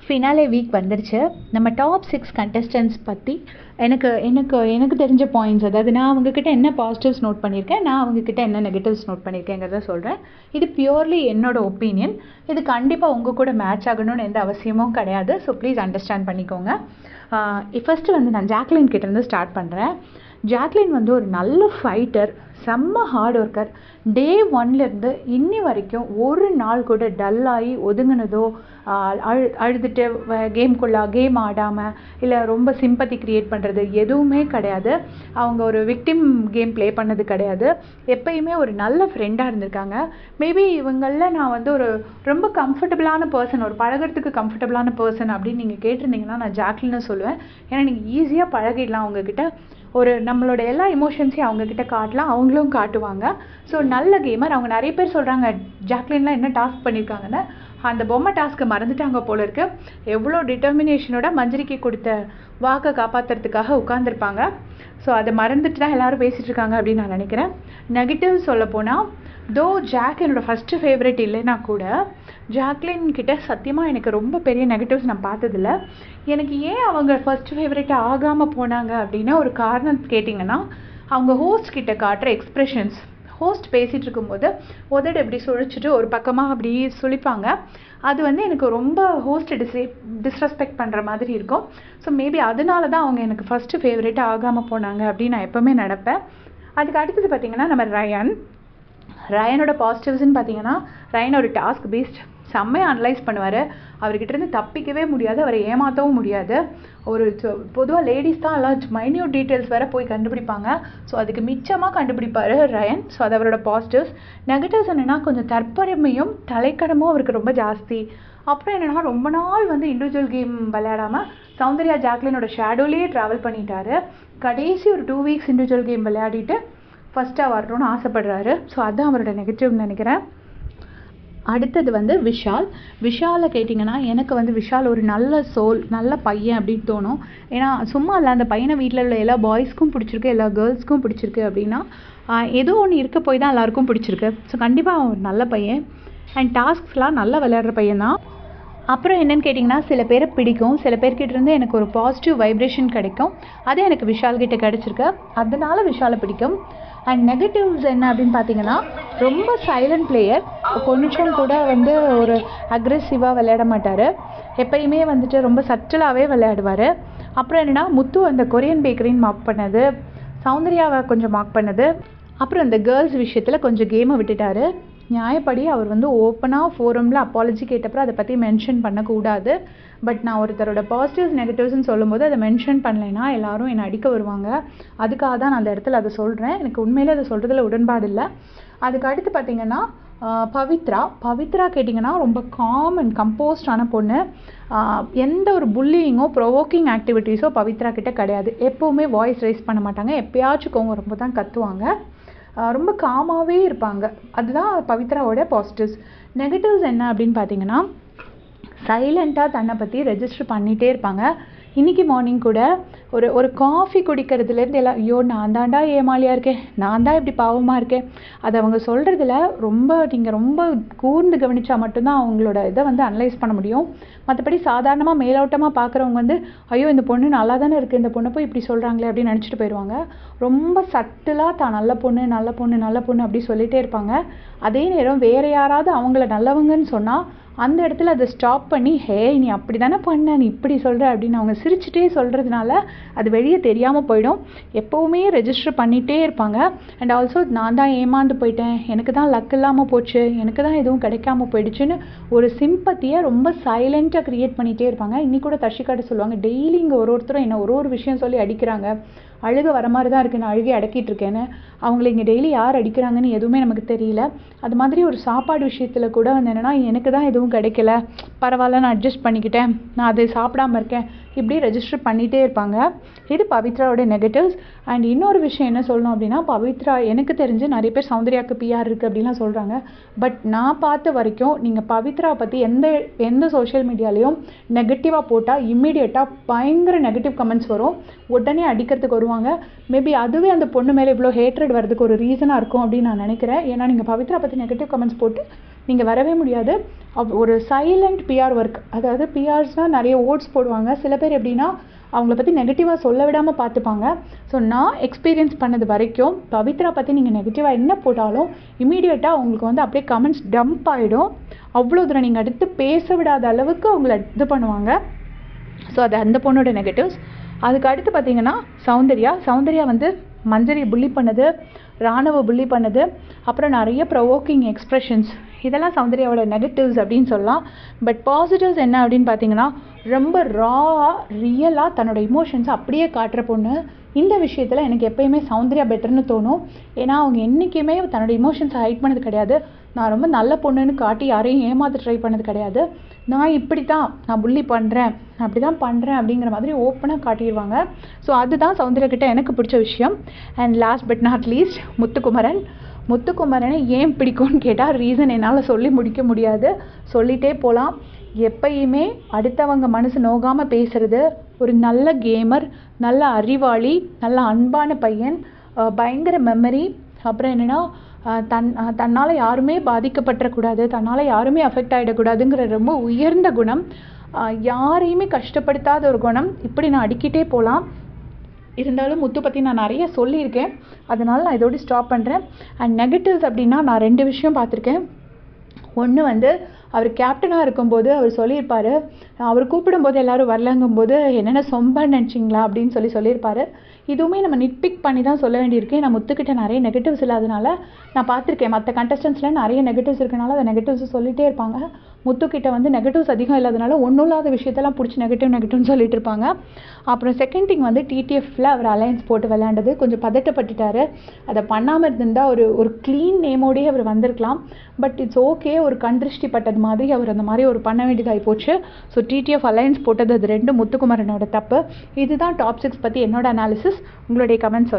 Finale week வந்துருச்சு. நம்ம top 6 contestants பற்றி எனக்கு எனக்கு எனக்கு தெரிஞ்ச பாயிண்ட்ஸ், அதாவது நான் அவங்கக்கிட்ட என்ன பாசிட்டிவ்ஸ் நோட் பண்ணியிருக்கேன், நான் அவங்கக்கிட்ட என்ன நெகட்டிவ்ஸ் நோட் பண்ணியிருக்கேங்கிறத சொல்கிறேன். இது பியூர்லி என்னோட ஒப்பீனியன். இது கண்டிப்பாக உங்கள் கூட மேட்ச் ஆகணும்னு எந்த அவசியமும் கிடையாது. ஸோ ப்ளீஸ் அண்டர்ஸ்டாண்ட் பண்ணிக்கோங்க. ஃபஸ்ட்டு வந்து நான் ஜாக்லின் கிட்டேருந்து ஸ்டார்ட் பண்ணுறேன். ஜாக்லின் வந்து ஒரு நல்ல ஃபைட்டர், செம்ம ஹார்ட் ஒர்க்கர். டே 1லேருந்து இன்னி வரைக்கும் ஒரு நாள் கூட டல்லாகி ஒதுங்கினதோ, அழுதுட்டு கேம் ஆடாமல் இல்லை ரொம்ப சிம்பத்தி க்ரியேட் பண்ணுறது எதுவுமே கிடையாது. அவங்க ஒரு விக்டிம் கேம் ப்ளே பண்ணது கிடையாது. எப்பயுமே ஒரு நல்ல ஃப்ரெண்டாக இருந்திருக்காங்க. மேபி இவங்களில் நான் வந்து ஒரு ரொம்ப கம்ஃபர்டபுளான பர்சன், ஒரு பழகிறதுக்கு கம்ஃபர்டபுளான பர்சன் அப்படின்னு நீங்கள் கேட்டிருந்தீங்கன்னா நான் ஜாக்லினை சொல்லுவேன். ஏன்னா நீங்கள் ஈஸியாக பழகிடலாம் அவங்கக்கிட்ட. ஒரு நம்மளோட எல்லா எமோஷன்ஸையும் அவங்கக்கிட்ட காட்டலாம், அவங்களும் காட்டுவாங்க. ஸோ நல்ல கேமர். அவங்க நிறைய பேர் சொல்கிறாங்க ஜாக்லின்லாம் என்ன டாஸ்க் பண்ணியிருக்காங்கன்னு. அந்த பொம்மை டாஸ்க்கை மறந்துட்டாங்க போல இருக்கு. எவ்வளோ டிட்டர்மினேஷனோட மஞ்சரிக்கு கொடுத்த வாக்கை காப்பாற்றுறதுக்காக உட்காந்துருப்பாங்க. ஸோ அதை மறந்துட்டு தான் எல்லோரும் பேசிகிட்டு இருக்காங்க அப்படின்னு நான் நினைக்கிறேன். நெகட்டிவ் சொல்ல போனால், ஜாக் என்னோடய ஃபஸ்ட்டு ஃபேவரட் இல்லைன்னா கூட ஜாக்லின் கிட்ட சத்தியமாக எனக்கு ரொம்ப பெரிய நெகட்டிவ்ஸ் நான் பார்த்ததில்ல. எனக்கு ஏன் அவங்க ஃபஸ்ட் ஃபேவரட்டாக ஆகாமல் போனாங்க அப்படின்னா, ஒரு காரணம் கேட்டிங்கன்னா, அவங்க ஹோஸ்ட் கிட்ட காட்டுற எக்ஸ்ப்ரெஷன்ஸ். ஹோஸ்ட் பேசிகிட்டு இருக்கும்போது உதடு எப்படி சுழிச்சிட்டு ஒரு பக்கமாக அப்படி சுழிப்பாங்க. அது வந்து எனக்கு ரொம்ப ஹோஸ்ட்டை டிஸ்ரெஸ்பெக்ட் பண்ணுற மாதிரி இருக்கும். ஸோ மேபி அதனால தான் அவங்க எனக்கு ஃபஸ்ட்டு ஃபேவரட்டாக ஆகாமல் போனாங்க அப்படின்னு நான் எப்போவுமே நினப்பேன். அதுக்கு அடுத்தது பார்த்திங்கன்னா, நம்ம ரயனோட பாசிட்டிவ்ஸ்ன்னு பார்த்தீங்கன்னா, ரயன் ஒரு டாஸ்க் பேஸ்ட், செம்மையாக அனலைஸ் பண்ணுவார். அவர்கிட்டருந்து தப்பிக்கவே முடியாது, அவரை ஏமாற்றவும் முடியாது. ஒரு பொதுவாக லேடிஸ் தான் எல்லாம் மைன்யூட் டீட்டெயில்ஸ் வேறு போய் கண்டுபிடிப்பாங்க. ஸோ அதுக்கு மிச்சமாக கண்டுபிடிப்பார் ரயன். ஸோ அது அவரோட பாசிட்டிவ்ஸ். நெகட்டிவ்ஸ் என்னென்னா, கொஞ்சம் தற்பெருமையும் தலைக்கடமும் அவருக்கு ரொம்ப ஜாஸ்தி. அப்புறம் என்னென்னா, ரொம்ப நாள் வந்து இண்டிவிஜுவல் கேம் விளையாடாமல் சௌந்தர்யா ஜாக்லினோட ஷேடோலேயே ட்ராவல் பண்ணிட்டாரு. கடைசி ஒரு 2 வீக்ஸ் இண்டிவிஜுவல் கேம் விளையாடிட்டு ஃபஸ்ட்டாக வரணும்னு ஆசைப்படுறாரு. ஸோ அதுதான் அவரோட நெகட்டிவ்னு நினைக்கிறேன். அடுத்தது வந்து விஷாலை கேட்டிங்கன்னா, எனக்கு வந்து விஷால் ஒரு நல்ல சோல், நல்ல பையன் அப்படின்னு தோணும். ஏன்னா சும்மா இல்லை, அந்த பையனை வீட்டில் உள்ள எல்லா பாய்ஸ்க்கும் பிடிச்சிருக்கு, எல்லா கேர்ள்ஸ்க்கும் பிடிச்சிருக்கு அப்படின்னா ஏதோ ஒன்று இருக்க போய் தான் எல்லாருக்கும் பிடிச்சிருக்கு. ஸோ கண்டிப்பாக அவன் ஒரு நல்ல பையன். அண்ட் டாஸ்க்ஸ்லாம் நல்லா விளையாடுற பையன் தான். அப்புறம் என்னென்னு கேட்டிங்கன்னா, சில பேரை பிடிக்கும், சில பேர்கிட்டேருந்து எனக்கு ஒரு பாசிட்டிவ் வைப்ரேஷன் கிடைக்கும். அது எனக்கு விஷால்கிட்ட கிடச்சிருக்கு. அதனால விஷாலை பிடிக்கும். அண்ட் நெகட்டிவ்ஸ் என்ன அப்படின்னு பார்த்தீங்கன்னா, ரொம்ப சைலண்ட் பிளேயர். கொஞ்சம் கூட வந்து ஒரு அக்ரெசிவாக விளையாட மாட்டார். எப்பயுமே வந்துட்டு ரொம்ப சட்டிலாகவே விளையாடுவார். அப்புறம் என்னென்னா, முத்து அந்த கொரியன் பேக்கரின்னு மார்க் பண்ணது, சௌந்தர்யாவை கொஞ்சம் மார்க் பண்ணது, அப்புறம் இந்த கேர்ள்ஸ் விஷயத்தில் கொஞ்சம் கேமை விட்டுட்டார். நியாயப்படி அவர் வந்து ஓப்பனாக ஃபோரமில் அப்பாலஜி கேட்டப்பறம் அதை பற்றி மென்ஷன் பண்ணக்கூடாது. பட் நான் ஒருத்தரோட பாசிட்டிவ்ஸ் நெகட்டிவ்ஸ்ன்னு சொல்லும்போது அதை மென்ஷன் பண்ணலைன்னா எல்லோரும் என்னை அடிக்க வருவாங்க. அதுக்காக தான் நான் அந்த இடத்துல அதை சொல்கிறேன். எனக்கு உண்மையிலே அதை சொல்கிறதுல உடன்பாடு இல்லை. அதுக்கு அடுத்து பார்த்திங்கன்னா, பவித்ரா கேட்டிங்கன்னா, ரொம்ப காம் அண்ட் கம்போஸ்டான பொண்ணு. எந்த ஒரு புல்லிங்கோ ப்ரொவோக்கிங் ஆக்டிவிட்டீஸோ பவித்ரா கிட்ட கிடையாது. எப்போவுமே வாய்ஸ் ரைஸ் பண்ண மாட்டாங்க. எப்பயாச்சும் கோவம் ரொம்ப தான் கத்துவாங்க. ரொம்ப காமாகவே இருப்பாங்க. அதுதான் பவித்ராவோட பாசிட்டிவ்ஸ். நெகட்டிவ்ஸ் என்ன அப்படின்னு பார்த்தீங்கன்னா, சைலண்ட்டாக தன்னை பற்றி ரெஜிஸ்டர் பண்ணிகிட்டே இருப்பாங்க. இன்றைக்கி மார்னிங் கூட ஒரு காஃபி குடிக்கிறதுலேருந்து எல்லாம், ஐயோ நான் தாண்டா ஏமாலியாக இருக்கேன், நான் தான் இப்படி பாவமாக இருக்கேன். அதை அவங்க சொல்கிறதுல நீங்கள் ரொம்ப கூர்ந்து கவனித்தா மட்டும்தான் அவங்களோட இதை வந்து அனலைஸ் பண்ண முடியும். மற்றபடி சாதாரணமாக மேலோட்டமாக பார்க்குறவங்க வந்து, ஐயோ இந்த பொண்ணு நல்லா தானே இருக்குது, இந்த பொண்ணை போய் இப்படி சொல்கிறாங்களே அப்படின்னு நினச்சிட்டு போயிடுவாங்க. ரொம்ப சட்டிலாக தான் நல்ல பொண்ணு நல்ல பொண்ணு நல்ல பொண்ணு அப்படி சொல்லிகிட்டே இருப்பாங்க. அதே நேரம் வேறு யாராவது அவங்கள நல்லவங்கன்னு சொன்னால் அந்த இடத்துல அதை ஸ்டாப் பண்ணி, ஹே நீ அப்படி தானே பண்ண, நீ இப்படி சொல்கிற அப்படின்னு அவங்க சிரிச்சுட்டே சொல்கிறதுனால அது வெளியே தெரியாமல் போயிடும். எப்போவுமே ரெஜிஸ்டர் பண்ணிகிட்டே இருப்பாங்க. அண்ட் ஆல்சோ நான் தான் ஏமாந்து போயிட்டேன், எனக்கு தான் லக் இல்லாமல் போச்சு, எனக்கு தான் எதுவும் கிடைக்காம போயிடுச்சுன்னு ஒரு சிம்பத்தியை ரொம்ப சைலண்ட்டாக க்ரியேட் பண்ணிகிட்டே இருப்பாங்க. இன்னி கூட தர்ஷிகாட்ட சொல்லுவாங்க, டெய்லி இங்கே ஒருத்தரும் என்ன ஒரு விஷயம் சொல்லி அடிக்கிறாங்க, அழுக வர மாதிரி தான் இருக்குது, நான் அழுகி அடக்கிட்டு இருக்கேன்னு. அவங்கள இங்கே டெய்லி யார் அடிக்கிறாங்கன்னு எதுவுமே நமக்கு தெரியல. அது மாதிரி ஒரு சாப்பாடு விஷயத்தில் கூட வந்து என்னென்னா, எனக்கு தான் எதுவும் கிடைக்கல, பரவாயில்ல நான் அட்ஜஸ்ட் பண்ணிக்கிட்டேன், நான் அது சாப்பிடாமல் இருக்கேன், இப்படி ரெஜிஸ்டர் பண்ணிகிட்டே இருப்பாங்க. இது பவித்ராவோட நெகட்டிவ்ஸ். அண்ட் இன்னொரு விஷயம் என்ன சொல்லணும் அப்படின்னா, பவித்ரா எனக்கு தெரிஞ்சு நிறைய பேர் சௌந்தர்யாவுக்கு பிஆர் இருக்குது அப்படின்லாம் சொல்கிறாங்க. பட் நான் பார்த்த வரைக்கும் நீங்கள் பவித்ரா பற்றி எந்த சோஷியல் மீடியாலேயும் நெகட்டிவாக போட்டால் இம்மீடியட்டாக பயங்கர நெகட்டிவ் கமெண்ட்ஸ் வரும், உடனே அடிக்கிறதுக்கு வருவாங்க. மேபி அதுவே அந்த பொண்ணு மேலே இவ்வளோ ஹேட்ரட் வரதுக்கு ஒரு ரீசனாக இருக்கும் அப்படின்னு நான் நினைக்கிறேன். ஏன்னா நீங்கள் பவித்ரா பற்றி நெகட்டிவ் கமெண்ட்ஸ் போட்டு நீங்கள் வரவே முடியாது. ஒரு சைலண்ட் பிஆர் ஒர்க், அதாவது பிஆர்ஸ்னால் நிறைய ஓட்ஸ் போடுவாங்க. சில பேர் எப்படின்னா அவங்கள பற்றி நெகட்டிவாக சொல்ல விடாமல் பார்த்துப்பாங்க. ஸோ நான் எக்ஸ்பீரியன்ஸ் பண்ணது வரைக்கும் பவித்ரா பற்றி நீங்கள் நெகட்டிவாக என்ன போட்டாலும் இமீடியட்டாக அவங்களுக்கு வந்து அப்படியே கமெண்ட்ஸ் டம்ப் ஆகிடும். அவ்வளோ தூரம் நீங்கள் அடுத்து பேச விடாத அளவுக்கு அவங்கள இது பண்ணுவாங்க. ஸோ அது அந்த பொண்ணோட நெகட்டிவ்ஸ். அதுக்கு அடுத்து பார்த்தீங்கன்னா சௌந்தர்யா வந்து மஞ்சரியை புள்ளி பண்ணது, ராணுவ புள்ளி பண்ணது, அப்புறம் நிறைய ப்ரொவோக்கிங் எக்ஸ்ப்ரெஷன்ஸ், இதெல்லாம் சௌந்தர்யாவோட நெகட்டிவ்ஸ் அப்படின்னு சொல்லலாம். பட் பாசிட்டிவ்ஸ் என்ன அப்படின்னு பார்த்தீங்கன்னா ரொம்ப ரியலாக தன்னோட இமோஷன்ஸை அப்படியே காட்டுற பொண்ணு. இந்த விஷயத்தில் எனக்கு எப்போயுமே சௌந்தர்யா பெட்டர்னு தோணும். ஏன்னா அவங்க என்றைக்குமே தன்னோட இமோஷன்ஸை ஹைட் பண்ணது கிடையாது. நான் ரொம்ப நல்ல பொண்ணுன்னு காட்டி யாரையும் ஏமாற்ற ட்ரை பண்ணது கிடையாது. நான் இப்படி தான், நான் புள்ளி பண்ணுறேன், அப்படி தான் பண்ணுறேன் அப்படிங்கிற மாதிரி ஓப்பனாக காட்டிடுவாங்க. ஸோ அதுதான் சௌந்தர்யா கிட்ட எனக்கு பிடிச்ச விஷயம். And last but not least முத்துக்குமரனை ஏன் பிடிக்கும்னு கேட்டால் ரீசன் என்னால் சொல்லி முடிக்க முடியாது, சொல்லிகிட்டே போகலாம். எப்பயுமே அடுத்தவங்க மனசு நோகாமல் பேசுகிறது, ஒரு நல்ல கேமர், நல்ல அறிவாளி, நல்ல அன்பான பையன், பயங்கர மெமரி. அப்புறம் என்னென்னா தன்னால் யாருமே பாதிக்கப்பட்டுறக்கூடாது, தன்னால் யாருமே அஃபெக்ட் ஆகிடக்கூடாதுங்கிற ரொம்ப உயர்ந்த குணம், யாரையுமே கஷ்டப்படுத்தாத ஒரு குணம். இப்படி நான் அடிக்கிட்டே போகலாம். இருந்தாலும் முத்து பற்றி நான் நிறைய சொல்லியிருக்கேன், அதனால் நான் இதோடு ஸ்டாப் பண்ணுறேன். அண்ட் நெகட்டிவ்ஸ் அப்படின்னா நான் 2 விஷயம் பார்த்துருக்கேன். ஒன்று வந்து அவர் கேப்டனாக இருக்கும்போது அவர் சொல்லியிருப்பார், அவர் கூப்பிடும்போது எல்லோரும் வரலங்கும்போது என்னென்ன சொம்ப நினச்சிங்களா அப்படின்னு சொல்லியிருப்பார். இதுவுமே நம்ம நிட்பிக் பண்ணி தான் சொல்ல வேண்டியிருக்கு. நான் முத்துக்கிட்ட நிறைய நெகட்டிவ்ஸ் இல்லாதனால நான் பார்த்துருக்கேன், மற்ற கண்டஸ்டன்ஸில் நிறைய நெகட்டிவ்ஸ் இருக்கனால அந்த நெகட்டிவ்ஸ் சொல்லிகிட்டே இருப்பாங்க. முத்துக்கிட்ட வந்து நெகட்டிவ்ஸ் அதிகம் இல்லாதனால ஒன்றும் இல்லாத விஷயத்தெல்லாம் பிடிச்சி நெகட்டிவ்னு சொல்லிட்டு இருப்பாங்க. அப்புறம் செகண்ட் திங் வந்து டிடிஎஃப்பில் அவர் அலையன்ஸ் போட்டு விளையாண்டது கொஞ்சம் பதட்டப்பட்டுட்டார். அதை பண்ணாமல் இருந்திருந்தால் ஒரு க்ளீன் நேமோடையே அவர் வந்திருக்கலாம். பட் இட்ஸ் ஓகே, ஒரு கண்திருஷ்டி பட்டது மாதிரி அவர் அந்த மாதிரி ஒரு பண்ண வேண்டியதாகி போச்சு. ஸோ டிடிஎஃப் அலையன்ஸ் போட்டது அது 2 முத்துக்குமரனோட தப்பு. இதுதான் டாப் 6 பற்றி என்னோட அனாலிசிஸ். உங்களுடைய கமெண்ட்